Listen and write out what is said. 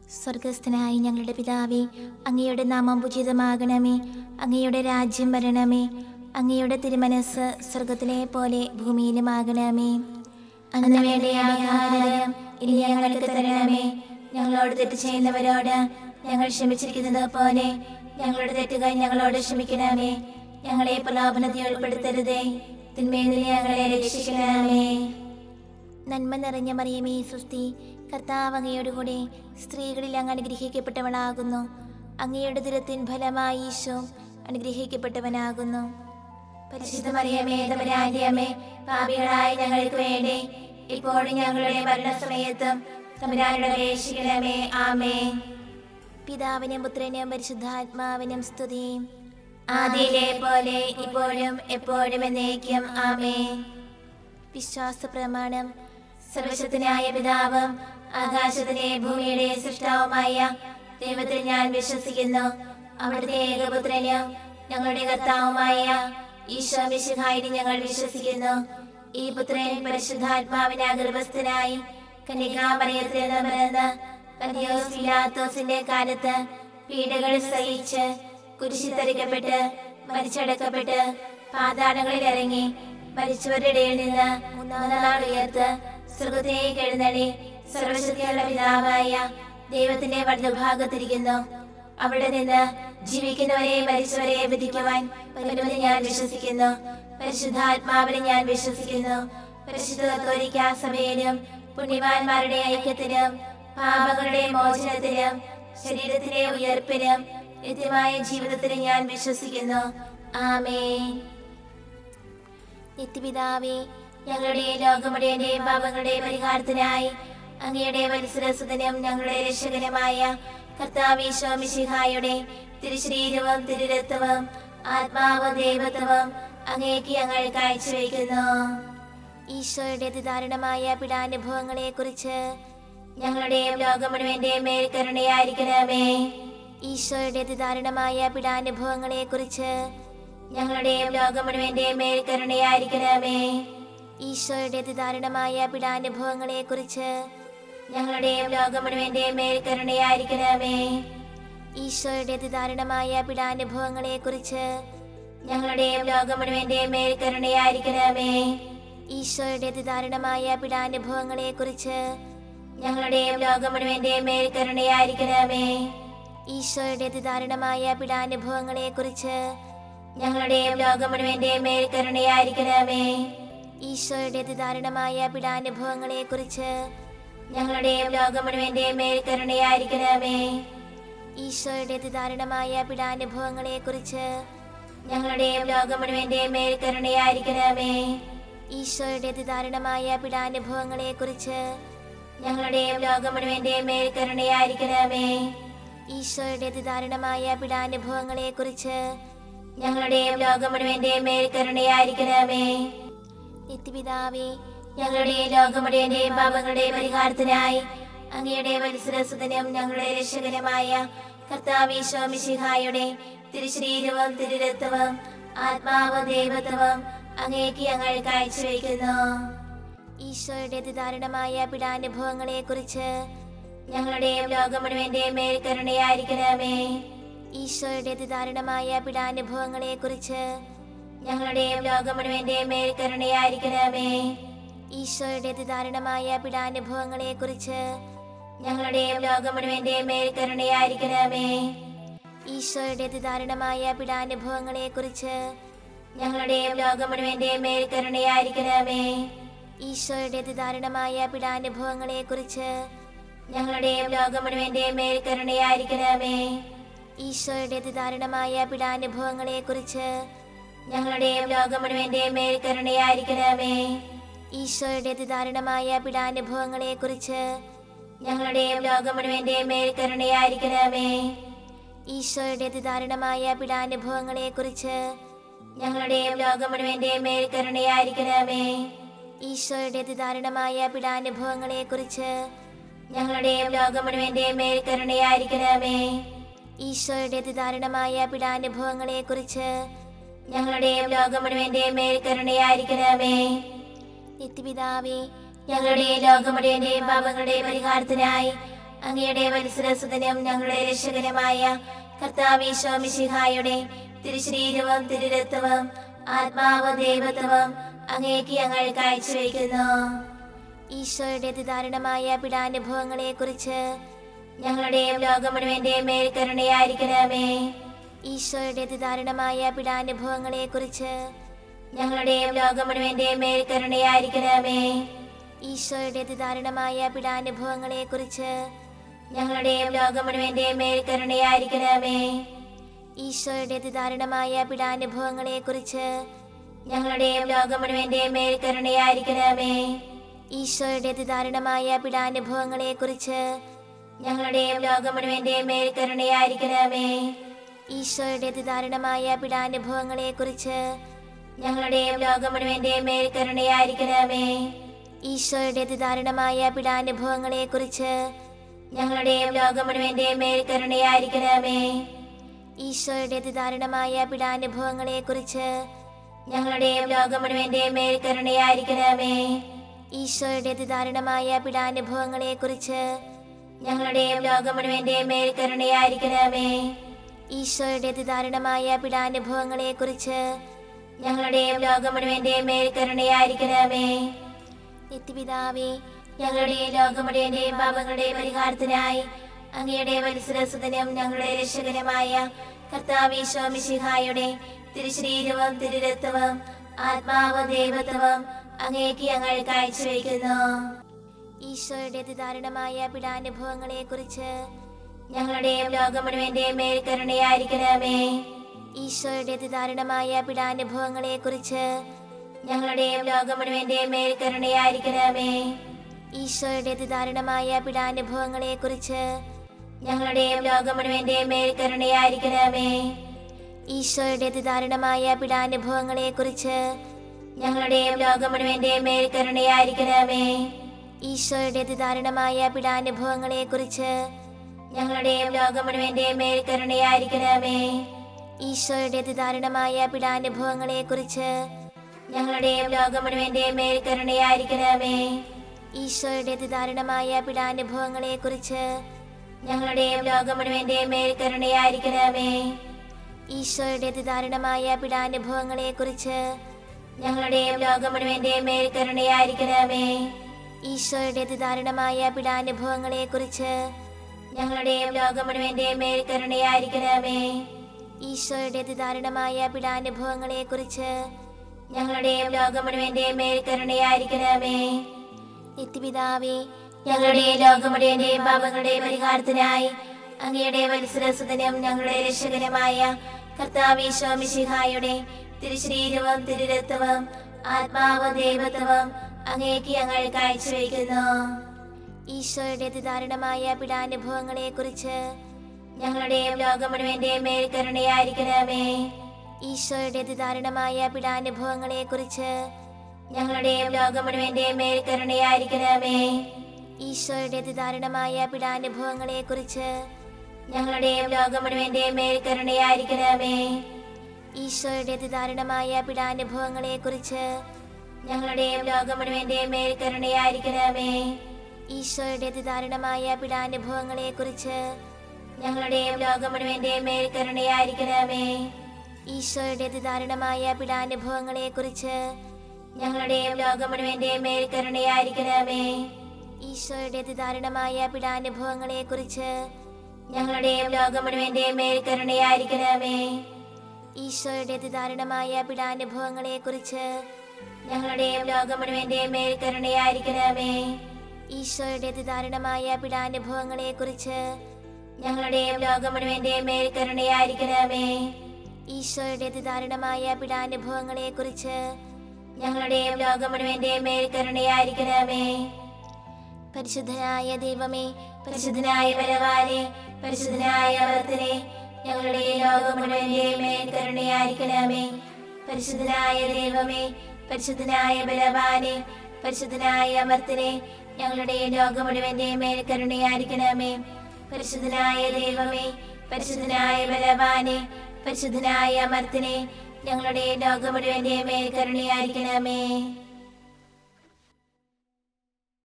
സ്വർഗസ്ഥനായ ഞങ്ങളുടെ പിതാവേ, അങ്ങയുടെ നാമം ഉചിതമാകണമേ. അങ്ങയുടെ രാജ്യം വരണമേ. അങ്ങയുടെ തിരുമനസ് സ്വർഗത്തിലെ പോലെ ഭൂമിയിലുമാകണമേ. അന്ന് വേണ്ട ആഹാരം ഇനി ഞങ്ങൾക്ക് തരണമേ. ഞങ്ങളോട് തെറ്റ് ചെയ്യുന്നവരോട് ഞങ്ങൾ ക്ഷമിച്ചിരിക്കുന്നത് പോലെ ഞങ്ങളുടെ തെറ്റുകൾ ഞങ്ങളോട് ക്ഷമിക്കണമേ. ഞങ്ങളെ പ്രലോഭനത്തിൽ ഉൾപ്പെടുത്തരുതേ, തിന്മയിൽ നിന്ന് ഞങ്ങളെ രക്ഷിക്കണമേ. നന്മ നിറഞ്ഞ മറിയമേ സുസ്തി, കർത്താവ് അങ്ങയോടുകൂടെ സ്ത്രീകളിൽ അങ്ങ് അനുഗ്രഹിക്കപ്പെട്ടവനാകുന്നു. അങ്ങയുടെ ദുരത്തിൻ ഫലമായി ഈശോ അനുഗ്രഹിക്കപ്പെട്ടവനാകുന്നു. പരിശുദ്ധ മറിയമേ തമ്പുരാന്റെ അമ്മേ, പാപികളായ ഞങ്ങൾക്ക് വേണ്ടി ഇപ്പോഴും ഞങ്ങളുടെ മരണസമയത്തും തമ്പുരാനോട് അപേക്ഷിക്കണമേ. ആമേൻ. പിതാവിനും പുത്രനും പരിശുദ്ധാത്മാവിനും സ്തുതി, ആദിയിലെ പോലെ ഇപ്പോഴും എപ്പോഴും എന്നേക്കും. ആമേൻ. വിശ്വാസ പ്രമാണം. സർവശക്തനായ പിതാവും ആകാശത്തിലെ ഭൂമിയുടെ സൃഷ്ടാവുമായ ദൈവത്തിൽ ഞാൻ വിശ്വസിക്കുന്നു. അവിടുത്തെ ഏകപുത്രനും ഞങ്ങളുടെ കർത്താവുമായ ഈശോ മിശിഹായിൽ ഞങ്ങൾ വിശ്വസിക്കുന്നു. ഈ പുത്രൻ പരിശുദ്ധാത്മാവിനാൽ ഗർഭസ്ഥനായി കന്യകാമറിയത്തിൽ നിന്ന് പിറന്ന് പന്തിയോസ് പിലാത്തോസിന്റെ കാലത്ത് പീഡകൾ സഹിച്ച് കുരിശിൽ തറയ്ക്കപ്പെട്ട് മരിച്ചടക്കപ്പെട്ട് പാതാളങ്ങളിൽ ഇറങ്ങി മരിച്ചവരുടെ ഇടയിൽ നിന്ന് മൂന്നാം നാൾ ഉയർത്ത് സ്വർഗ്ഗത്തിലേക്ക് എഴുന്നള്ളി സർവശക്തിയുള്ള പിതാവായ ദൈവത്തിന്റെ വലതുഭാഗത്തിരിക്കുന്നു. അവിടെ നിന്ന് ജീവിക്കുന്നവരെ മരിച്ചവരെ വിധിക്കുവാൻ വരുമെന്ന് ഞാൻ വിശ്വസിക്കുന്നു. പരിശുദ്ധാത്മാവിനെ ഞാൻ വിശ്വസിക്കുന്നു. പരിശുദ്ധ കത്തോലിക്കാ സഭയിലും പുണ്യവാന്മാരുടെ ഐക്യത്തിലും പാപങ്ങളുടെ മോചനത്തിലും ശരീരത്തിലെ ഉയർപ്പിനും നിത്യമായ ജീവിതത്തിലും ഞാൻ വിശ്വസിക്കുന്നു. ആമേൻ. നിത്യപിതാവേ, ഞങ്ങളുടെ ലോകമുടേന്റെയും പാപങ്ങളുടെ പരിഹാരത്തിനായി അങ്ങയുടെ വത്സരസുതനും ഞങ്ങളുടെ രക്ഷകനുമായ കർത്താവ് ഈശോ മിശിഹായുടെ തിരുശരീരവും തിരുരക്തവും ആത്മാവും ദൈവത്വവും അങ്ങേക്ക് ഞങ്ങൾ കാഴ്ചവെക്കുന്നു. ഈശോയുടെ അതിദാരുണമായ പീഡാനുഭവങ്ങളെ കുറിച്ച് ഞങ്ങളുടെയും ലോകം മുഴുവന്റെയും മേൽ കരുണയായിരിക്കണമേ. ഈശോയുടെ അതിദാരുണമായ പീഡാനുഭവങ്ങളെ കുറിച്ച് ഞങ്ങളുടെയും ലോകം മുഴുവന്റെയും മേൽ കരുണയായിരിക്കണമേ. ഈശോയുടെ അതിദാരുണമായ പീഡാനുഭവങ്ങളെ കുറിച്ച് ഞങ്ങളുടെയും ലോകം മുഴുവന്റെയും മേൽ കരുണയായിരിക്കണമേ. ഈശോയുടെ അതിദാരുണമായ പീഡാനുഭവങ്ങളെ കുറിച്ച് ഞങ്ങളുടെയും ലോകം മുഴുവന്റെയും മേൽ കരുണയായിരിക്കണമേ. ഈശോയുടെ അതിദാരുണമായ പീഡാനുഭവങ്ങളെ കുറിച്ച് ഞങ്ങളുടെയും ലോകം മുഴുവന്റെയും മേൽ കരുണയായിരിക്കണമേ. ഈശോയുടെ അതിദാരുണമായ പീഡാനുഭവങ്ങളെ കുറിച്ച് ഞങ്ങളുടെയും ലോകം മുഴുവന്റെയും മേൽ കരുണയായിരിക്കണമേ. ഈശോയുടെ അതിദാരുണമായ പീഡാനുഭവങ്ങളെ കുറിച്ച് ഞങ്ങളുടെയും ലോകം മുഴുവന്റെയും മേൽ കരുണയായിരിക്കണമേ. ഈശോയുടെ അതിദാരുണമായ പീഡാനുഭവങ്ങളെ കുറിച്ച് ഞങ്ങളുടെയും ലോകം മുഴുവന്റെയും മേൽ കരുണയായിരിക്കണമേ. ഈശോയുടെ അതിദാരുണമായ പീഡാനുഭവങ്ങളെ കുറിച്ച് ഞങ്ങളുടെയും ലോകം മുഴുവന്റെയും മേൽ കരുണയായിരിക്കണമേ. ഈശോയുടെ അതിദാരുണമായ പീഡാനുഭവങ്ങളെ കുറിച്ച് ഞങ്ങളുടെയും ലോകം മുഴുവന്റെയും മേൽ കരുണയായിരിക്കണമേ. നിത്യപിതാവേ, ഞങ്ങളുടെ ലോകം മുഴുവന്റെയും പാപങ്ങളുടെ പരിഹാരത്തിനായി അങ്ങയുടെ വത്സരസുതനും ഞങ്ങളുടെ രക്ഷകനുമായ കർത്താവ് ഈശോ മിശിഹായുടെ തിരുശരീരവും തിരുരക്തവും ആത്മാവും ദൈവത്വവും അങ്ങേക്ക് ഞങ്ങൾ കാഴ്ചവെക്കുന്നു. ഈശോയുടെ അതിദാരുണമായ പീഡാനുഭവങ്ങളെ കുറിച്ച് ഞങ്ങളുടെയും ലോകം മുഴുവന്റെയും മേൽ കരുണയായിരിക്കണമേ. ഈശോയുടെ അതിദാരുണമായ പീഡാനുഭവങ്ങളെ കുറിച്ച് ഞങ്ങളുടെയും ലോകം മുഴുവന്റെയും മേൽ കരുണയായിരിക്കണമേ. ഈശോയുടെ അതിദാരുണമായ പീഡാനുഭവങ്ങളെ കുറിച്ച് ഞങ്ങളുടെയും ലോകം മുഴുവന്റെയും മേൽ കരുണയായിരിക്കണമേ. ഈശോയുടെ അതിദാരുണമായ പീഡാനുഭവങ്ങളെ കുറിച്ച് ഞങ്ങളുടെയും ലോകം മുഴുവന്റെയും മേൽ കരുണയായിരിക്കണമേ. ഈശോയുടെ അതിദാരുണമായ പീഡാനുഭവങ്ങളെ കുറിച്ച് ഞങ്ങളുടെയും ലോകം മുഴുവന്റെയും മേൽ കരുണയായിരിക്കണമേ. ഈശോയുടെ അതിദാരുണമായ പീഡാനുഭവങ്ങളെ കുറിച്ച് ഞങ്ങളുടെയും ലോകം മുഴുവന്റെയും മേൽ കരുണയായിരിക്കണമേ. ഈശോയുടെ അതിദാരുണമായ പീഡാനുഭവങ്ങളെ കുറിച്ച് ഞങ്ങളുടെയും ലോകം മുഴുവന്റെയും മേൽ കരുണയായിരിക്കണമേ. ഈശോയുടെ അതിദാരുണമായ പീഡാനുഭവങ്ങളെ കുറിച്ച് ഞങ്ങളുടെയും ലോകം മുഴുവന്റെയും മേൽ കരുണയായിരിക്കണമേ. ഈശോയുടെ അതിദാരുണമായ പീഡാനുഭവങ്ങളെ കുറിച്ച് ഞങ്ങളുടെയും ലോകം മുഴുവന്റെയും മേൽ കരുണയായിരിക്കണമേ. ഈശോയുടെ അതിദാരുണമായ പീഡാനുഭവങ്ങളെ കുറിച്ച് ഞങ്ങളുടെയും ലോകം മുഴുവന്റെയും മേൽ കരുണയായിരിക്കണമേ. നിത്യപിതാവേ, ഞങ്ങളുടെ ലോകം മുഴുവന്റെയും പാപങ്ങളുടെ പരിഹാരത്തിനായി അങ്ങയുടെ വത്സരസുതനും ഞങ്ങളുടെ രക്ഷകനുമായ കർത്താവീശോ മിശിഹായുടെ തിരുശരീരവും തിരുരക്തവും ആത്മാവും ദൈവത്വവും അങ്ങേക്ക് ഞങ്ങൾ കാഴ്ചവെക്കുന്നു. ഈശോയുടെ അതിദാരുണമായ പീഡാനുഭവങ്ങളെ കുറിച്ച് ഞങ്ങളുടെയും ലോകം മുഴുവന്റെയും മേൽ കരുണയായിരിക്കണമേ. ഈശോയുടെ അതിദാരുണമായ പീഡാനുഭവങ്ങളെ കുറിച്ച് ഞങ്ങളുടെയും ലോകം മുഴുവന്റെയും മേൽ കരുണയായിരിക്കണമേ. ഈശോയുടെ അതിദാരുണമായ പീഡാനുഭവങ്ങളെ കുറിച്ച് ഞങ്ങളുടെയും ലോകം മുഴുവന്റെയും മേൽ കരുണയായിരിക്കണമേ. ഈശോയുടെ അതിദാരുണമായ പീഡാനുഭവങ്ങളെ കുറിച്ച് ഞങ്ങളുടെയും ലോകം മുഴുവന്റെയും മേൽ കരുണയായിരിക്കണമേ. ഈശോയുടെ അതിദാരുണമായ പീഡാനുഭവങ്ങളെ കുറിച്ച് ഞങ്ങളുടെയും ലോകം മുഴുവന്റെയും മേൽ കരുണയായിരിക്കണമേ. ഈശോയുടെ അതിദാരുണമായ പീഡാനുഭവങ്ങളെ കുറിച്ച് ഞങ്ങളുടെയും ലോകം മുഴുവന്റെയും മേൽ കരുണയായിരിക്കണമേ. ഈശോയുടെ അതിദാരുണമായ പീഡാനുഭവങ്ങളെ കുറിച്ച് ഞങ്ങളുടെയും ലോകം മുഴുവന്റെയും മേൽ കരുണയായിരിക്കണമേ. ഈശോയുടെ അതിദാരുണമായ പീഡാനുഭവങ്ങളെ കുറിച്ച് ഞങ്ങളുടെയും ലോകം മുഴുവന്റെയും മേൽ കരുണയായിരിക്കണമേ. ഈശോയുടെ അതിദാരുണമായ പീഡാനുഭവങ്ങളെ കുറിച്ച് ഞങ്ങളുടെയും ലോകം മുഴുവന്റെയും മേൽ കരുണയായിരിക്കണമേ. ഈശോയുടെ അതിദാരുണമായ പീഡാനുഭവങ്ങളെ കുറിച്ച് ഞങ്ങളുടെയും ലോകം മുഴുവന്റെയും മേൽ കരുണയായിരിക്കണമേ. നിത്യപിതാവേ, ഞങ്ങളുടെ ലോകം മുഴുവന്റെയും പാപങ്ങളുടെ പരിഹാരത്തിനായി അങ്ങയുടെ വത്സരസുതനും ഞങ്ങളുടെ രക്ഷകനുമായ കർത്താവീശോ മിശിഹായുടെ തിരുശരീരവും തിരുരക്തവും ആത്മാവും ദൈവത്വവും അങ്ങേക്ക് ഞങ്ങൾ കാഴ്ചവെക്കുന്നു. ഈശോയുടെ അതിദാരുണമായ പീഡാനുഭവങ്ങളെ കുറിച്ച് ഞങ്ങളുടെയും ലോകം മുഴുവന്റെയും മേൽ കരുണയായിരിക്കണമേ. ഈശോയുടെ അതിദാരുണമായ പീഡാനുഭവങ്ങളെ കുറിച്ച് ഞങ്ങളുടെയും ലോകം മുഴുവന്റെയും മേൽ കരുണയായിരിക്കണമേ. ഈശോയുടെ അതിദാരുണമായ പീഡാനുഭവങ്ങളെ കുറിച്ച് ഞങ്ങളുടെയും ലോകം മുഴുവന്റെയും മേൽ കരുണയായിരിക്കണമേ. ഈശോയുടെ അതിദാരുണമായ പീഡാനുഭവങ്ങളെ കുറിച്ച് ഞങ്ങളുടെയും ലോകം മുഴുവന്റെയും മേൽ കരുണയായിരിക്കണമേ. ഈശോയുടെ അതിദാരുണമായ പീഡാനുഭവങ്ങളെ കുറിച്ച് ഞങ്ങളുടെയും ലോകം മുഴുവന്റെയും മേൽ കരുണയായിരിക്കണമേ. ഈശോയുടെ അതിദാരുണമായ പീഡാനുഭവങ്ങളെ കുറിച്ച് ഞങ്ങളുടെയും ലോകം മുഴുവന്റെയും മേൽ കരുണയായിരിക്കണമേ. ഈശോയുടെ അതിദാരുണമായ പീഡാനുഭവങ്ങളെ കുറിച്ച് ഞങ്ങളുടെയും ലോകം മുഴുവന്റെയും മേൽ കരുണയായിരിക്കണമേ. ഈശോയുടെ അതിദാരുണമായ പീഡാനുഭവങ്ങളെ കുറിച്ച് ഞങ്ങളുടെയും ലോകം മുഴുവന്റെയും മേൽ കരുണയായിരിക്കണമേ. ഈശോയുടെ അതിദാരുണമായ പീഡാനുഭവങ്ങളെ കുറിച്ച് ഞങ്ങളുടെയും ലോകം മുഴുവന്റെയും മേൽ കരുണയായിരിക്കണമേ. ഈശോയുടെ അതിദാരുണമായ പീഡാനുഭവങ്ങളെ കുറിച്ച് ഞങ്ങളുടെയും ലോകം മുഴുവന്റെയും മേൽ കരുണയായിരിക്കണമേ. നിത്യപിതാവേ, ഞങ്ങളുടെ ലോകം മുഴുവന്റെയും പാപങ്ങളുടെ പരിഹാരത്തിനായി അങ്ങയുടെ വത്സരസുതനും ഞങ്ങളുടെ രക്ഷകനുമായ കർത്താവീശോ മിശിഹായുടെ തിരുശരീരവും തിരുരക്തവും ആത്മാവും ദൈവത്വവും അങ്ങേക്ക് ഞങ്ങൾ കാഴ്ചവെക്കുന്നു. ഈശോയുടെ അതിദാരുണമായ പീഡാനുഭവങ്ങളെ കുറിച്ച് ഞങ്ങളുടെയും ലോകം മുഴുവന്റെയും മേൽ കരുണയായിരിക്കണമേ. ഈശോയുടെ അതിദാരുണമായ പീഡാനുഭവങ്ങളെ കുറിച്ച് ഞങ്ങളുടെയും ലോകം മുഴുവന്റെയും മേൽ കരുണയായിരിക്കണമേ. ഈശോയുടെ അതിദാരുണമായ പീഡാനുഭവങ്ങളെ കുറിച്ച് ഞങ്ങളുടെയും ലോകം മുഴുവന്റെയും മേൽ കരുണയായിരിക്കണമേ. ഈശോയുടെ അതിദാരുണമായ പീഡാനുഭവങ്ങളെ കുറിച്ച് ഞങ്ങളുടെയും ലോകം മുഴുവന്റെയും മേൽ കരുണയായിരിക്കണമേ. ഈശോയുടെ അതിദാരുണമായ പീഡാനുഭവങ്ങളെ കുറിച്ച് ഞങ്ങളുടെയും ലോകം മുഴുവന്റെയും മേൽ കരുണയായിരിക്കണമേ. ഈശോയുടെ അതിദാരുണമായ പീഡാനുഭവങ്ങളെ കുറിച്ച് ഞങ്ങളുടെയും ലോകം മുഴുവന്റെയും മേൽ കരുണയായിരിക്കണമേ. ഈശോയുടെ അതിദാരുണമായ പീഡാനുഭവങ്ങളെ കുറിച്ച് ഞങ്ങളുടെയും ലോകം മുഴുവന്റെയും മേൽ കരുണയായിരിക്കണമേ. ഈശോയുടെ അതിദാരുണമായ പീഡാനുഭവങ്ങളെ കുറിച്ച് ഞങ്ങളുടെയും ലോകം മുഴുവന്റെയും മേൽ കരുണയായിരിക്കണമേ. ഈശോയുടെ അതിദാരുണമായ പീഡാനുഭവങ്ങളെ കുറിച്ച് ഞങ്ങളുടെയും ലോകം മുഴുവന്റെയും മേൽ കരുണയായിരിക്കണമേ. ഈശോയുടെ അതിദാരുണമായ പീഡാനുഭവങ്ങളെ കുറിച്ച് ഞങ്ങളുടെയും ലോകം മുഴുവന്റെയും മേൽ കരുണയായിരിക്കണമേ. പരിശുദ്ധനായ ദൈവമേ, പരിശുദ്ധനായ ബലവാനെ, പരിശുദ്ധനായ അമർത്തനെ, ഞങ്ങളുടെ ലോകം മുഴുവന്റെയും മേൽ കരുണയായിരിക്കണമേ. പരിശുദ്ധനായ ദൈവമേ, പരിശുദ്ധനായ ബലവാനെ, പരിശുദ്ധനായ അമർത്തനെ, ഞങ്ങളുടെ ലോകം മുഴുവന്റെയും മേൽ കരുണയായിരിക്കണമേ. പരിശുദ്ധനായ ദൈവമേ, പരിശുദ്ധനായ ബലവാനെ, പരിശുദ്ധനായ അമർത്തനെ, ഞങ്ങളുടെ ലോകം മുഴുവന്റെയും മേൽ കരുണയായിരിക്കണമേ.